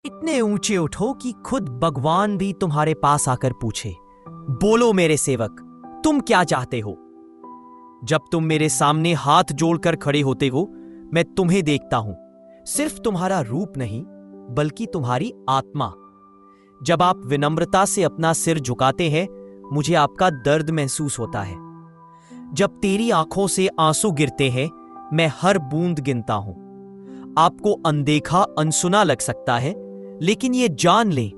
इतने ऊंचे उठो कि खुद भगवान भी तुम्हारे पास आकर पूछे, बोलो मेरे सेवक, तुम क्या चाहते हो? जब तुम मेरे सामने हाथ जोड़कर खड़े होते हो, मैं तुम्हें देखता हूं, सिर्फ तुम्हारा रूप नहीं बल्कि तुम्हारी आत्मा। जब आप विनम्रता से अपना सिर झुकाते हैं, मुझे आपका दर्द महसूस होता है। जब तेरी आंखों से आंसू गिरते हैं, मैं हर बूंद गिनता हूं। आपको अनदेखा अनसुना लग सकता है, लेकिन ये जान ले,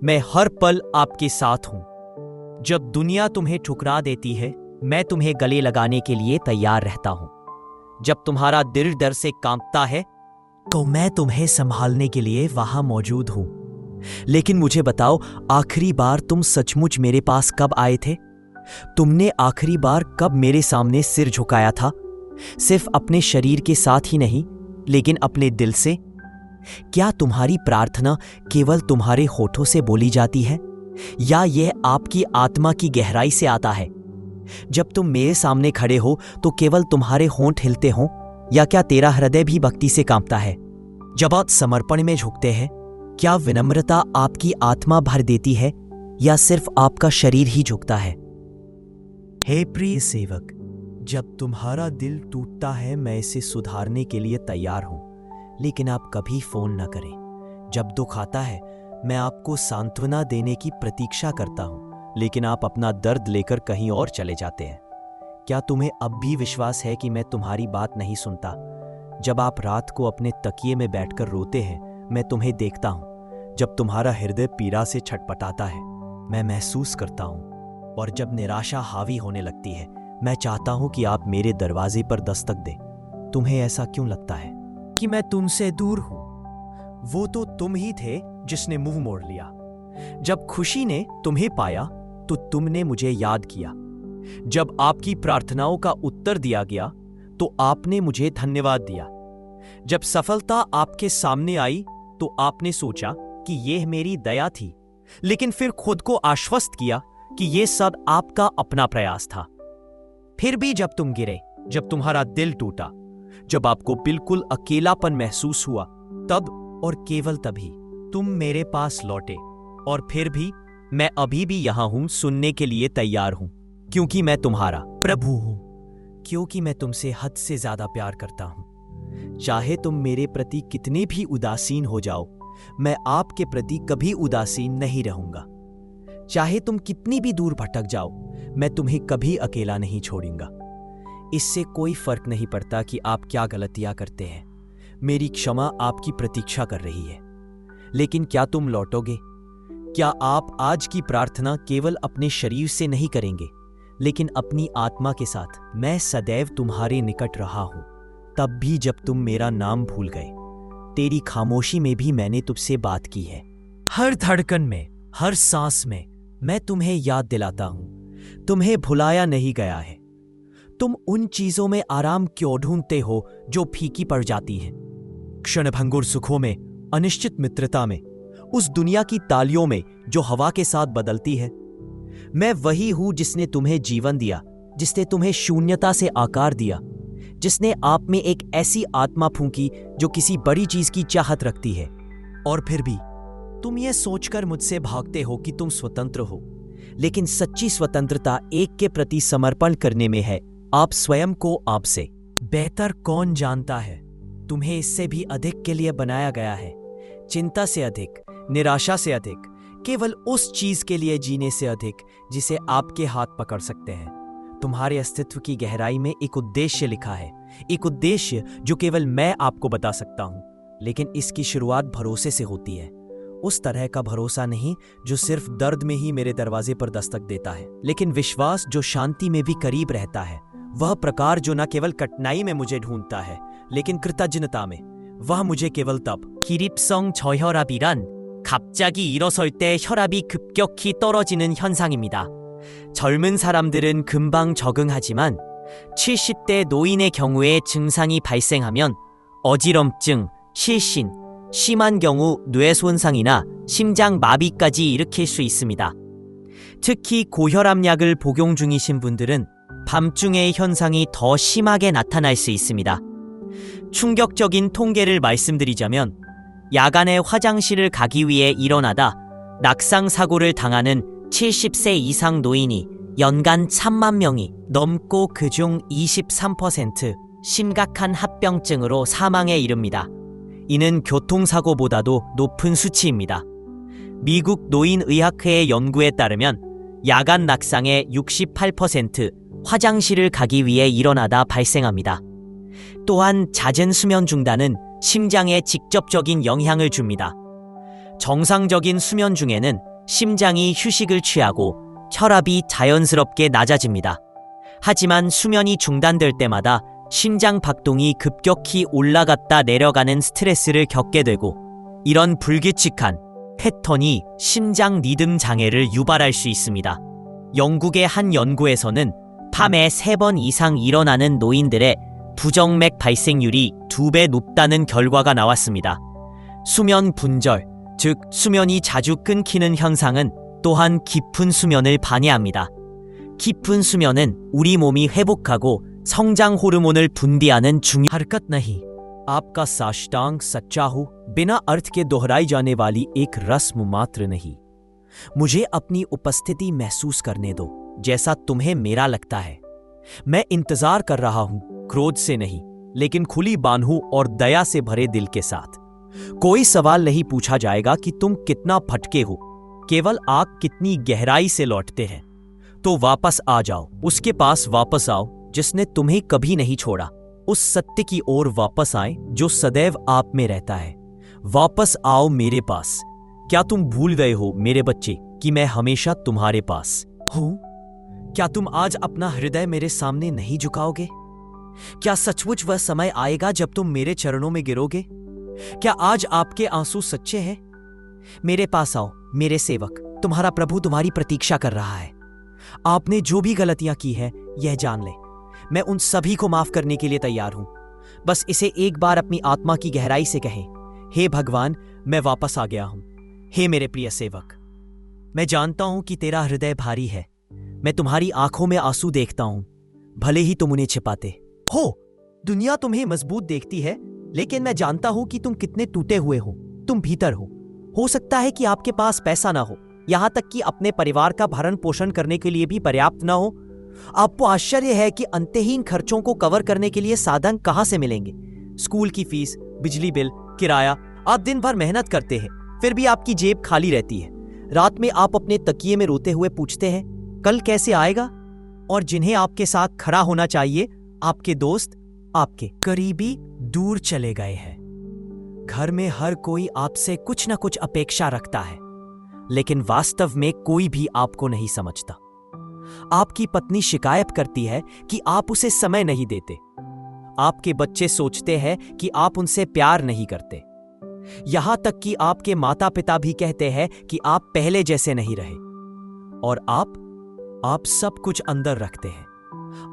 मैं हर पल आपके साथ हूं। जब दुनिया तुम्हें ठुकरा देती है, मैं तुम्हें गले लगाने के लिए तैयार रहता हूं। जब तुम्हारा दिल डर से कांपता है, तो मैं तुम्हें संभालने के लिए वहां मौजूद हूं। लेकिन मुझे बताओ, आखिरी बार तुम सचमुच मेरे पास कब आए थे? तुमने आखिरी बार कब मेरे सामने सिर झुकाया था? सिर्फ अपने शरीर के साथ ही नहीं, लेकिन अपने दिल से। क्या तुम्हारी प्रार्थना केवल तुम्हारे होठों से बोली जाती है, या यह आपकी आत्मा की गहराई से आता है? जब तुम मेरे सामने खड़े हो तो केवल तुम्हारे होंठ हिलते हो, या क्या तेरा हृदय भी भक्ति से कांपता है? जब आप समर्पण में झुकते हैं, क्या विनम्रता आपकी आत्मा भर देती है, या सिर्फ आपका शरीर ही झुकता है? हे प्रिय सेवक, जब तुम्हारा दिल टूटता है, मैं इसे सुधारने के लिए तैयार हूं, लेकिन आप कभी फोन न करें। जब दुख आता है, मैं आपको सांत्वना देने की प्रतीक्षा करता हूं, लेकिन आप अपना दर्द लेकर कहीं और चले जाते हैं। क्या तुम्हें अब भी विश्वास है कि मैं तुम्हारी बात नहीं सुनता? जब आप रात को अपने तकिए में बैठकर रोते हैं, मैं तुम्हें देखता हूं। जब तुम्हारा हृदय पीड़ा से छटपटाता है, मैं महसूस करता हूं। और जब निराशा हावी होने लगती है, मैं चाहता हूं कि आप मेरे दरवाजे पर दस्तक दें। तुम्हें ऐसा क्यों लगता है कि मैं तुमसे दूर हूं? वो तो तुम ही थे जिसने मुंह मोड़ लिया। जब खुशी ने तुम्हें पाया तो तुमने मुझे याद किया। जब आपकी प्रार्थनाओं का उत्तर दिया गया तो आपने मुझे धन्यवाद दिया। जब सफलता आपके सामने आई तो आपने सोचा कि यह मेरी दया थी, लेकिन फिर खुद को आश्वस्त किया कि यह सब आपका अपना प्रयास था। फिर भी जब तुम गिरे, जब तुम्हारा दिल टूटा, जब आपको बिल्कुल अकेलापन महसूस हुआ, तब और केवल तभी तुम मेरे पास लौटे। और फिर भी मैं अभी भी यहां हूं, सुनने के लिए तैयार हूं, क्योंकि मैं तुम्हारा प्रभु हूं, क्योंकि मैं तुमसे हद से ज्यादा प्यार करता हूं। चाहे तुम मेरे प्रति कितने भी उदासीन हो जाओ, मैं आपके प्रति कभी उदासीन नहीं रहूंगा। चाहे तुम कितनी भी दूर भटक जाओ, मैं तुम्हें कभी अकेला नहीं छोड़ूंगा। इससे कोई फर्क नहीं पड़ता कि आप क्या गलतियां करते हैं। मेरी क्षमा आपकी प्रतीक्षा कर रही है। लेकिन क्या तुम लौटोगे? क्या आप आज की प्रार्थना केवल अपने शरीर से नहीं करेंगे, लेकिन अपनी आत्मा के साथ? मैं सदैव तुम्हारे निकट रहा हूं, तब भी जब तुम मेरा नाम भूल गए। तेरी खामोशी में भी मैंने तुझसे बात की है। हर धड़कन में, हर सांस में मैं तुम्हें याद दिलाता हूं, तुम्हें भुलाया नहीं गया है। तुम उन चीजों में आराम क्यों ढूंढते हो जो फीकी पड़ जाती हैं? क्षणभंगुर सुखों में, अनिश्चित मित्रता में, उस दुनिया की तालियों में जो हवा के साथ बदलती है। मैं वही हूं जिसने तुम्हें जीवन दिया, जिसने तुम्हें शून्यता से आकार दिया, जिसने आप में एक ऐसी आत्मा फूंकी जो किसी बड़ी चीज की चाहत रखती है। और फिर भी तुम ये सोचकर मुझसे भागते हो कि तुम स्वतंत्र हो, लेकिन सच्ची स्वतंत्रता एक के प्रति समर्पण करने में है। आप स्वयं को आपसे बेहतर कौन जानता है? तुम्हें इससे भी अधिक के लिए बनाया गया है। चिंता से अधिक, निराशा से अधिक, केवल उस चीज के लिए जीने से अधिक जिसे आपके हाथ पकड़ सकते हैं। तुम्हारे अस्तित्व की गहराई में एक उद्देश्य लिखा है, एक उद्देश्य जो केवल मैं आपको बता सकता हूं। लेकिन इसकी शुरुआत भरोसे से होती है। उस तरह का भरोसा नहीं जो सिर्फ दर्द में ही मेरे दरवाजे पर दस्तक देता है, लेकिन विश्वास जो शांति में भी करीब रहता है। वह प्रकार जो न केवल कठिनाई में मुझे ढूंढता है, लेकिन कृतज्ञता में। वह मुझे केवल तब 기립성 저혈압이란 갑자기 일어설 때 혈압이 급격히 떨어지는 현상입니다. 젊은 사람들은 금방 적응하지만 70대 노인의 경우에 증상이 발생하면 어지럼증, 실신, 심한 경우 뇌 손상이나 심장 마비까지 일으킬 수 있습니다. 특히 고혈압약을 복용 중이신 분들은 밤중의 현상이 더 심하게 나타날 수 있습니다. 충격적인 통계를 말씀드리자면 야간에 화장실을 가기 위해 일어나다 낙상 사고를 당하는 70세 이상 노인이 연간 3만 명이 넘고 그중 23% 심각한 합병증으로 사망에 이릅니다. 이는 교통사고보다도 높은 수치입니다. 미국 노인의학회의 연구에 따르면 야간 낙상의 68% 화장실을 가기 위해 일어나다 발생합니다. 또한 잦은 수면 중단은 심장에 직접적인 영향을 줍니다. 정상적인 수면 중에는 심장이 휴식을 취하고 혈압이 자연스럽게 낮아집니다. 하지만 수면이 중단될 때마다 심장 박동이 급격히 올라갔다 내려가는 스트레스를 겪게 되고, 이런 불규칙한 패턴이 심장 리듬 장애를 유발할 수 있습니다. 영국의 한 연구에서는 밤에 3번 이상 일어나는 노인들의 부정맥 발생률이 2배 높다는 결과가 나왔습니다. 수면 분절, 즉 수면이 자주 끊기는 현상은 또한 깊은 수면을 방해합니다. 깊은 수면은 우리 몸이 회복하고 성장 호르몬을 분비하는 중요한 हरकत नहीं, आपका साष्टांग सच्चा हो, बिना अर्थ के दोहराई जाने वाली एक रस्म मात्र नहीं। मुझे अपनी उपस्थिति महसूस करने दो, जैसा तुम्हें मेरा लगता है। मैं इंतजार कर रहा हूं, क्रोध से नहीं, लेकिन खुली बाहों और दया से भरे दिल के साथ। कोई सवाल नहीं पूछा जाएगा कि तुम कितना भटके हो, केवल आप कितनी गहराई से लौटते हैं। तो वापस आ जाओ, उसके पास वापस आओ जिसने तुम्हें कभी नहीं छोड़ा। उस सत्य की ओर वापस आए जो सदैव आप में रहता है। वापस आओ मेरे पास। क्या तुम भूल गए हो मेरे बच्चे कि मैं हमेशा तुम्हारे पास हूं? क्या तुम आज अपना हृदय मेरे सामने नहीं झुकाओगे? क्या सचमुच वह समय आएगा जब तुम मेरे चरणों में गिरोगे? क्या आज आपके आंसू सच्चे हैं? मेरे पास आओ मेरे सेवक, तुम्हारा प्रभु तुम्हारी प्रतीक्षा कर रहा है। आपने जो भी गलतियां की है यह जान ले, मैं उन सभी को माफ करने के लिए तैयार हूं। बस इसे एक बार अपनी आत्मा की गहराई से कहें, हे भगवान, मैं वापस आ गया हूं। हे मेरे प्रिय सेवक, मैं जानता हूं कि तेरा हृदय भारी है। मैं तुम्हारी आंखों में आंसू देखता हूं, भले ही तुम उन्हें छिपाते हो। दुनिया तुम्हें मजबूत देखती है, लेकिन मैं जानता हूं कि तुम कितने टूटे हुए हो। तुम भीतर हो सकता है कि आपके पास पैसा ना हो, यहां तक कि अपने परिवार का भरण पोषण करने के लिए भी पर्याप्त ना हो। आपको आश्चर्य है कि अंतहीन खर्चों को कवर करने के लिए साधन कहां से मिलेंगे। स्कूल की फीस, बिजली बिल, किराया, आप दिन भर मेहनत करते हैं, फिर भी आपकी जेब खाली रहती है। रात में आप अपने तकिए में रोते हुए पूछते हैं, कल कैसे आएगा? और जिन्हें आपके साथ खड़ा होना चाहिए, आपके दोस्त, आपके करीबी, दूर चले गए हैं। घर में हर कोई आपसे कुछ ना कुछ अपेक्षा रखता है, लेकिन वास्तव में कोई भी आपको नहीं समझता। आपकी पत्नी शिकायत करती है कि आप उसे समय नहीं देते। आपके बच्चे सोचते हैं कि आप उनसे प्यार नहीं करते। यहां तक कि आपके माता पिता भी कहते हैं कि आप पहले जैसे नहीं रहे। और आप सब कुछ अंदर रखते हैं।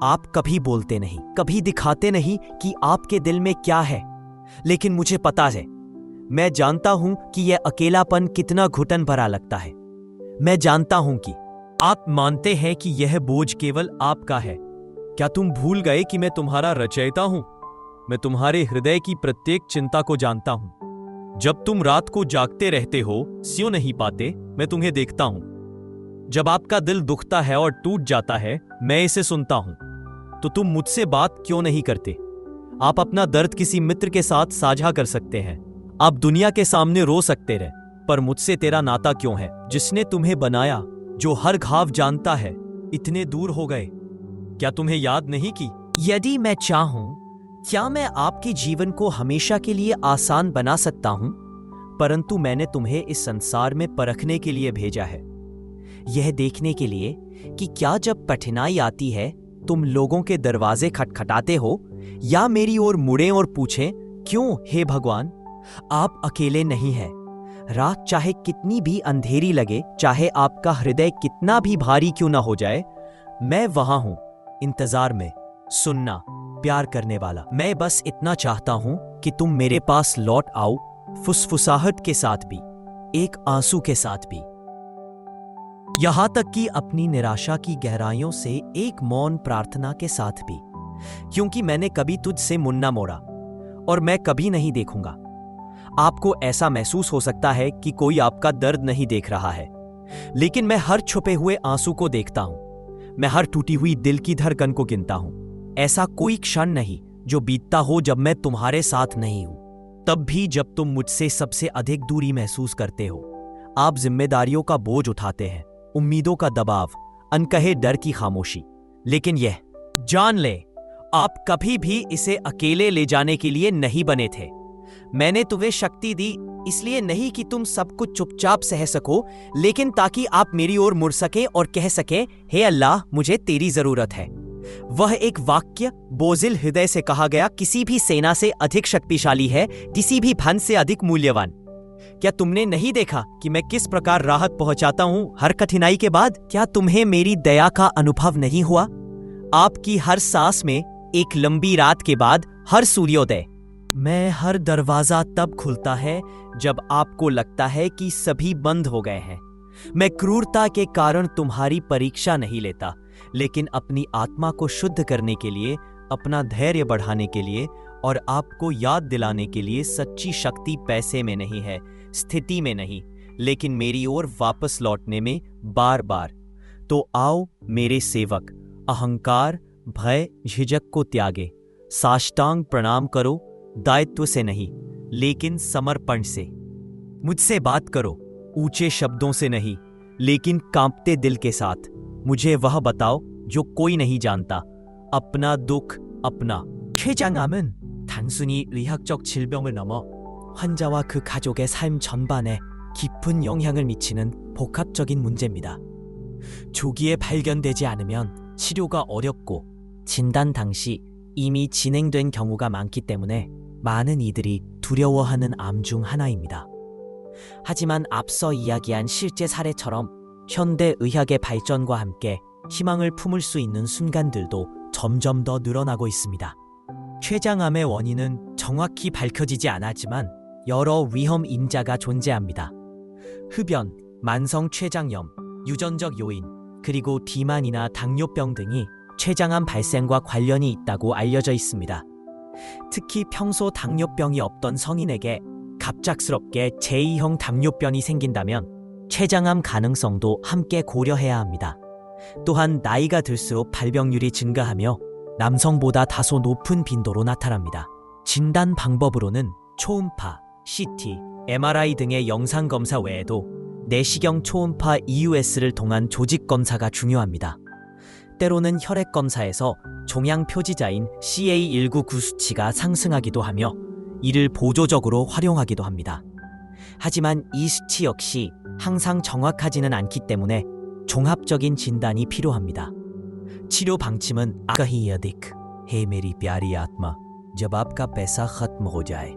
आप कभी बोलते नहीं, कभी दिखाते नहीं कि आपके दिल में क्या है। लेकिन मुझे पता है, मैं जानता हूं कि यह अकेलापन कितना घुटन भरा लगता है। मैं जानता हूं कि आप मानते हैं कि यह बोझ केवल आपका है। क्या तुम भूल गए कि मैं तुम्हारा रचयिता हूं? मैं तुम्हारे हृदय की प्रत्येक चिंता को जानता हूं। जब तुम रात को जागते रहते हो, सो नहीं पाते, मैं तुम्हें देखता हूं। जब आपका दिल दुखता है और टूट जाता है, मैं इसे सुनता हूं। तो तुम मुझसे बात क्यों नहीं करते? आप अपना दर्द किसी मित्र के साथ साझा कर सकते हैं। आप दुनिया के सामने रो सकते रहे, पर मुझसे तेरा नाता क्यों है? जिसने तुम्हें बनाया, जो हर घाव जानता है, इतने दूर हो गए। क्या तुम्हें याद नहीं कि यदि मैं चाहूं, क्या मैं आपके जीवन को हमेशा के लिए आसान बना सकता हूं? परंतु मैंने तुम्हें इस संसार में परखने के लिए भेजा है, यह देखने के लिए कि क्या जब कठिनाई आती है तुम लोगों के दरवाजे खटखटाते हो या मेरी ओर मुड़ें और पूछें, क्यों हे भगवान? आप अकेले नहीं हैं। रात चाहे कितनी भी अंधेरी लगे, चाहे आपका हृदय कितना भी भारी क्यों ना हो जाए, मैं वहां हूं, इंतजार में, सुनना, प्यार करने वाला। मैं बस इतना चाहता हूं कि तुम मेरे पास लौट आओ, फुसफुसाहट के साथ भी, एक आंसू के साथ भी, यहां तक कि अपनी निराशा की गहराइयों से एक मौन प्रार्थना के साथ भी, क्योंकि मैंने कभी तुझसे मुन्ना मोड़ा और मैं कभी नहीं देखूंगा। आपको ऐसा महसूस हो सकता है कि कोई आपका दर्द नहीं देख रहा है, लेकिन मैं हर छुपे हुए आंसू को देखता हूं। मैं हर टूटी हुई दिल की धड़कन को गिनता हूं। ऐसा कोई क्षण नहीं जो बीतता हो जब मैं तुम्हारे साथ नहीं हूं। तब भी जब तुम मुझसे सबसे अधिक दूरी महसूस करते हो, आप जिम्मेदारियों का बोझ उठाते हैं, उम्मीदों का दबाव, अनकहे डर की खामोशी। लेकिन यह जान ले, आप कभी भी इसे अकेले ले जाने के लिए नहीं बने थे। मैंने तुम्हें शक्ति दी इसलिए नहीं कि तुम सब कुछ चुपचाप सह सको, लेकिन ताकि आप मेरी ओर मुड़ सके और कह सके, हे अल्लाह, मुझे तेरी जरूरत है। वह एक वाक्य बोझिल हृदय से कहा गया किसी भी सेना से अधिक शक्तिशाली है, किसी भी धन से अधिक मूल्यवान। क्या तुमने नहीं देखा कि मैं किस प्रकार राहत पहुंचाता हूं हर कठिनाई के बाद? क्या तुम्हें मेरी दया का अनुभव नहीं हुआ? आपकी हर सांस में, एक लंबी रात के बाद हर सूर्योदय मैं हर दरवाजा तब खुलता है जब आपको लगता है कि सभी बंद हो गए हैं। मैं क्रूरता के कारण तुम्हारी परीक्षा नहीं लेता, लेकिन अपनी आत्मा को शुद्ध करने के लिए, अपना धैर्य बढ़ाने के लिए और आपको याद दिलाने के लिए सच्ची शक्ति पैसे में नहीं है, स्थिति में नहीं, लेकिन मेरी ओर वापस लौटने में बार बार। तो आओ मेरे सेवक, अहंकार, भय, झिझक को त्यागे, साष्टांग प्रणाम करो, दायित्व से नहीं लेकिन समर्पण से। मुझसे बात करो, ऊंचे शब्दों से नहीं लेकिन कांपते दिल के साथ। मुझे वह बताओ जो कोई नहीं जानता, अपना दुख अपना। 췌장암은 단순히 의학적 질병을 넘어 환자와 그 가족의 삶 전반에 깊은 영향을 미치는 복합적인 문제입니다. 조기에 발견되지 않으면 치료가 어렵고 진단 당시 이미 진행된 경우가 많기 때문에 많은 이들이 두려워하는 암 중 하나입니다. 하지만 앞서 이야기한 실제 사례처럼 현대 의학의 발전과 함께 희망을 품을 수 있는 순간들도 점점 더 늘어나고 있습니다. 췌장암의 원인은 정확히 밝혀지지 않았지만 여러 위험 인자가 존재합니다. 흡연, 만성 췌장염, 유전적 요인, 그리고 비만이나 당뇨병 등이 췌장암 발생과 관련이 있다고 알려져 있습니다. 특히 평소 당뇨병이 없던 성인에게 갑작스럽게 제2형 당뇨병이 생긴다면 췌장암 가능성도 함께 고려해야 합니다. 또한 나이가 들수록 발병률이 증가하며 남성보다 다소 높은 빈도로 나타납니다. 진단 방법으로는 초음파, CT, MRI 등의 영상 검사 외에도 내시경 초음파 EUS를 통한 조직 검사가 중요합니다. 때로는 혈액 검사에서 종양 표지자인 CA199 수치가 상승하기도 하며 이를 보조적으로 활용하기도 합니다. 하지만 이 수치 역시 항상 정확하지는 않기 때문에 종합적인 진단이 필요합니다. 치료 방침은 कहीं अधिक हे मेरी प्यारी आत्मा, जब आपका पैसा खत्म हो जाए,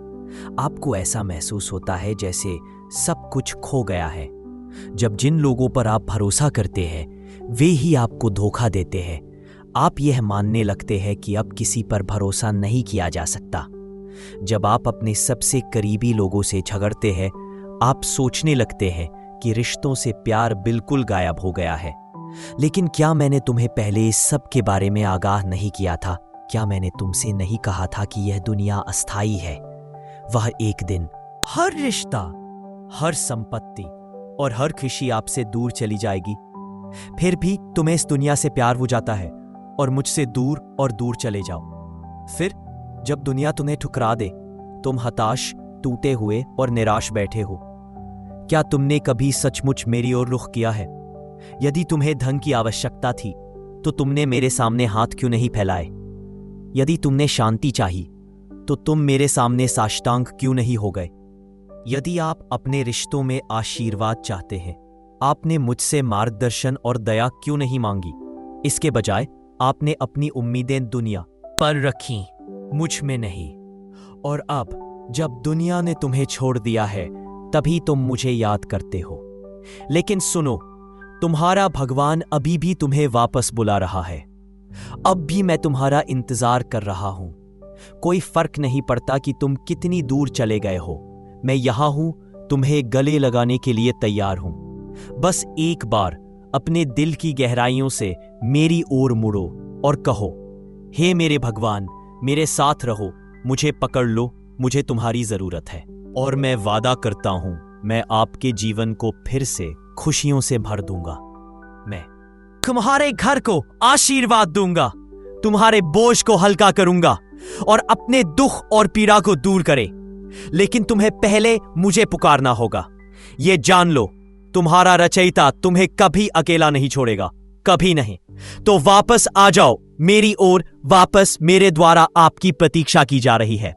आपको ऐसा महसूस होता है जैसे सब कुछ खो गया है। जब जिन लोगों पर आप भरोसा करते हैं वे ही आपको धोखा देते हैं, आप यह मानने लगते हैं कि अब किसी पर भरोसा नहीं किया जा सकता। जब आप अपने सबसे करीबी लोगों से झगड़ते हैं, आप सोचने लगते हैं कि रिश्तों से प्यार बिल्कुल गायब हो गया है। लेकिन क्या मैंने तुम्हें पहले इस सब के बारे में आगाह नहीं किया था? क्या मैंने तुमसे नहीं कहा था कि यह दुनिया अस्थायी है? वह एक दिन हर रिश्ता, हर संपत्ति और हर खुशी आपसे दूर चली जाएगी। फिर भी तुम्हें इस दुनिया से प्यार हो जाता है और मुझसे दूर और दूर चले जाओ। फिर जब दुनिया तुम्हें ठुकरा दे, तुम हताश, टूटे हुए और निराश बैठे हो। क्या तुमने कभी सचमुच मेरी ओर रुख किया है? यदि तुम्हें धन की आवश्यकता थी तो तुमने मेरे सामने हाथ क्यों नहीं फैलाए? यदि तुमने शांति चाही तो तुम मेरे सामने साष्टांग क्यों नहीं हो गए? यदि आप अपने रिश्तों में आशीर्वाद चाहते हैं, आपने मुझसे मार्गदर्शन और दया क्यों नहीं मांगी? इसके बजाय आपने अपनी उम्मीदें दुनिया पर रखी, मुझ में नहीं। और अब जब दुनिया ने तुम्हें छोड़ दिया है, तभी तुम मुझे याद करते हो। लेकिन सुनो, तुम्हारा भगवान अभी भी तुम्हें वापस बुला रहा है। अब भी मैं तुम्हारा इंतजार कर रहा हूं। कोई फर्क नहीं पड़ता कि तुम कितनी दूर चले गए हो, मैं यहां हूं, तुम्हें गले लगाने के लिए तैयार हूं। बस एक बार अपने दिल की गहराइयों से मेरी ओर मुड़ो और कहो, हे मेरे भगवान, मेरे साथ रहो, मुझे पकड़ लो, मुझे तुम्हारी जरूरत है। और मैं वादा करता हूं मैं आपके जीवन को फिर से खुशियों से भर दूंगा। मैं तुम्हारे घर को आशीर्वाद दूंगा, तुम्हारे बोझ को हल्का करूंगा और अपने दुख और पीड़ा को दूर करे। लेकिन तुम्हें पहले मुझे पुकारना होगा। ये जान लो, तुम्हारा रचयिता तुम्हें कभी अकेला नहीं छोड़ेगा, कभी नहीं। तो वापस आ जाओ मेरी ओर, वापस मेरे द्वारा आपकी प्रतीक्षा की जा रही है।